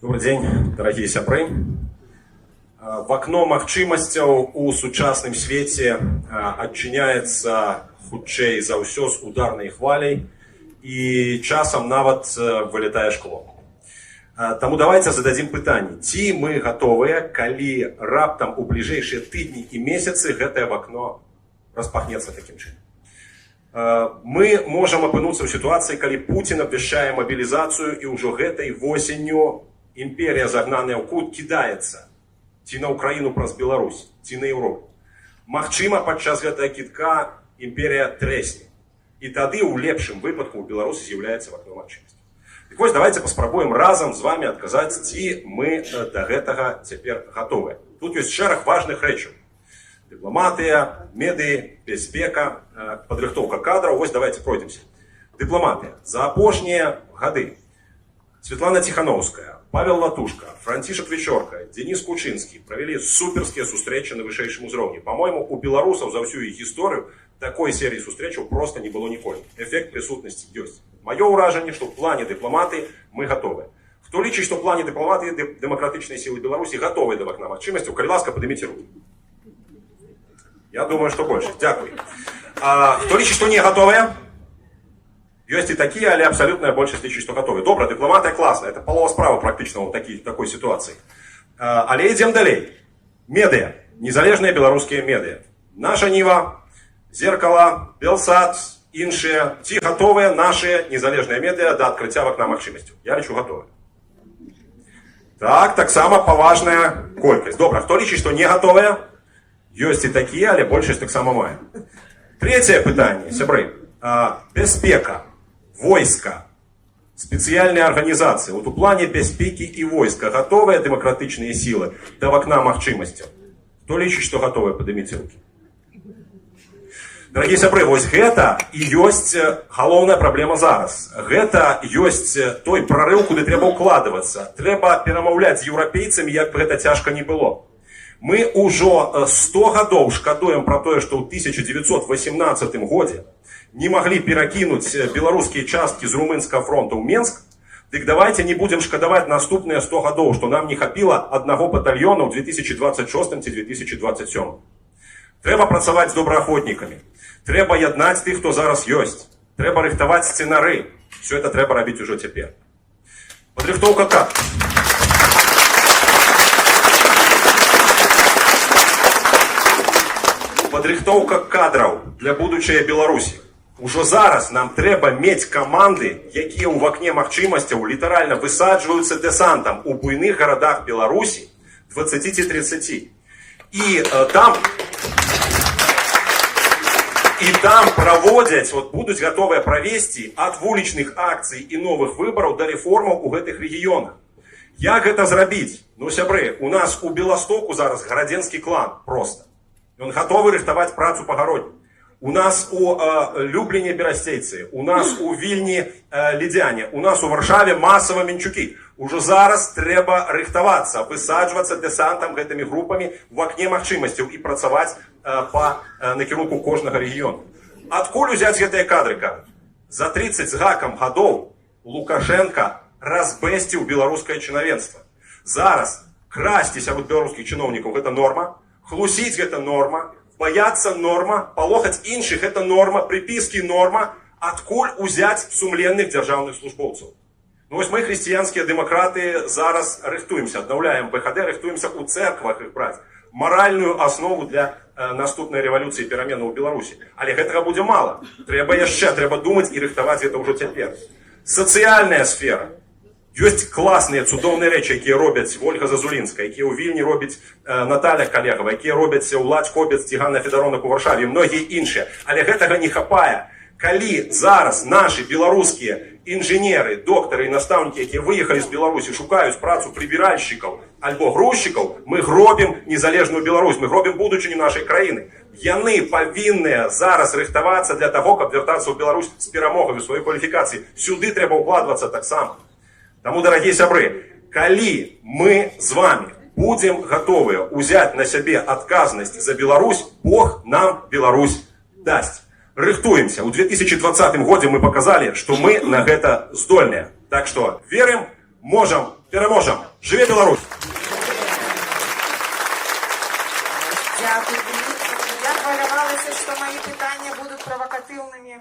Добрый день, дорогие сябры. В окно магчымасцяў у сучасным свеце адчыняецца хутчэй за ўсё з ударнай хваляй і часам нават вылетае шкло. Таму давайте зададзім пытанне, ці мы гатовыя, калі раптам у бліжэйшыя тыдні і месяцы гэтае вакно распахнецца такім чынам. Мы можам апынуцца ў сітуацыі, калі Пуцін абвяшчае мабілізацыю і ўжо гэтай восенню імперія, загнаная ў кут, кідаецца ці на Украіну праз Беларусь, ці на Еўропу. Магчыма, падчас гэтага кідка імперія трэсне. І тады ў лепшым выпадку ў Беларусі з'яўляецца вакно магчымасці. Так вось, давайте паспрабуем разам з вами адказаць, ці мы да гэтага цяпер гатовыя. Тут ёсць шэраг важных рэчаў. Дыпламатыя, медыі, бяспека, падрыхтоўка кадраў. Вось давайте пройдемся. Дыпламатыя. За апошнія гады Светлана Тихановская, Павел Латушка, Франтишек Вечорка, Денис Кучинский провели суперские сустрэчы на вышэйшым узроўні. По-моему, у беларусаў за всю іх гісторыю такой серии сустрэчаў просто не было ніколі. Эффект присутнасці ёсць. Маё ўражанне, што ў плане дыпламаты мы гатовы. Хто лічыць, што ў плане дыпламаты дэмакратычныя сілы Беларусі гатовыя да вакна магчымасцяў, калі ласка, падыміце рукі. Я думаю, што больше. Дзякуй. Хто лічыць, што не гатовыя? Ёсць і такія, але абсалютная большасць лічыць, што гатовыя. Добра, дыпламатыя класна, это палова справы практычна ў такой сітуацыі. Але ідзем далей. Медыа, незалежныя беларускія медыа. Наша Ніва, Зеркала, Белсат, іншыя. Ці гатовыя нашыя незалежныя медыа да адкрыцця вакна магчымасцяў? Я лічу гатовыя. Так, таксама паважная колькасць. Добра, хто лічыць, што не гатовыя? Ёсць і такія, але большасць таксама мае. Трэцяе пытанне, сябры. Бяспека, войска, спецыяльныя арганізацыі. Вот у плане бяспекі і войска гатовыя дэмакратычныя сілы да вакна магчымасцяў? Хто лічыць, што гатовыя? Падыміце рукі. Дарагія сябры, вось гэта і ёсць галоўная праблема зараз. Гэта ёсць той прарыў, куды трэба ўкладвацца. Трэба перамаўляць з еўрапейцамі, як бы гэта цяжка не было. Мы ўжо 100 гадоў шкадуем пра тое, што ў 1918 годзе не маглі перакінуць беларускія часткі з румынскага фронта ў Менск. Дык давайте не будзем шкадаваць наступныя 100 гадоў, што нам не хапіла аднаго батальёна ў 2026 ці 2027. Трэба працаваць з добраахвотнікамі. Трэба яднаць тых, хто зараз ёсць. Трэба рыхтаваць сцэнары. Все это трэба рабіць ужо цяпер. Падрыхтоўка кадраў. Падрыхтоўка кадраў для будучай Беларусі. Ужо зараз нам трэба мець каманды, якія ў вакне магчымасцяў літаральна высаджваюцца дэсантам у буйных гарадах Беларусі 20-30. І там праводзяць, будуць гатовыя правесці ад вулічных акцый і новых выбараў да рэформаў у гэтых рэгіёнах. Як гэта зрабіць? Ну, сябры, у нас у Беластоку зараз гарадзенскі клан проста. Ён гатовы рыхтаваць працу па гародні. У нас у Любліне берасцейцы, у нас у Вільні лідзяне, у нас у Варшаве масава менчукі. Ужо зараз трэба рыхтавацца, высаджвацца дэсантам гэтымі групамі в акне магчымасцяў і працаваць па накірунку кожнага рэгіёну. Адкуль узяць гэтыя кадры? За 30 з гакам гадоў Лукашенко разбэсціў беларускае чынавенства. Зараз красці сярод беларускіх чыноўнікаў гэта норма, хлусіць гэта норма, баяцца норма, палохаць іншых гэта норма, прыпіскі норма. Адкуль узяць сумленных дзяржаўных службоўцаў? Ну вось мы, хрысціянскія дэмакраты, зараз рыхтуемся, аднаўляем БХД, рыхтуемся ў цэрквах іх браць маральную аснову для наступнай рэвалюцыі пераменаў у Беларусі. Але гэтага будзе мала. Трэба думаць і рыхтаваць гэта ўжо цяпер. Сацыяльная сфера. Ёсць класныя, цудоўныя рэчы, якія робяць Ольга Зазулінская, якія ў Вільні робіць Наталя Калегава, якія робяць Уладзь Кобец ці Ганна Федаронак у Варшаве і многія іншыя. Але гэтага не хапае. Калі зараз нашы беларускія інжынеры, доктары і настаўнікі, якія выехалі з Беларусі, шукаюць працу прыбіральшчыкаў альбо грузчыкаў, мы гробім незалежную Беларусь, мы гробім будучыню нашай краіны. Яны павінныя зараз рыхтавацца для таго, каб вяртацца ў Беларусь з перамогамі сваёй кваліфікацыі. Сюды трэба ўкладвацца таксама. Таму, дарагія сябры, калі мы з вами будзем гатовыя ўзяць на сябе адказнасць за Беларусь, Бог нам Беларусь дасць. Рыхтуемся. У 2020 годзе мы показалі, што мы на гэта здольныя. Так што верым, можам Пераможам! Жыве Беларусь! Дякую. Я хвилювалася, що мої питання будуть провокативними.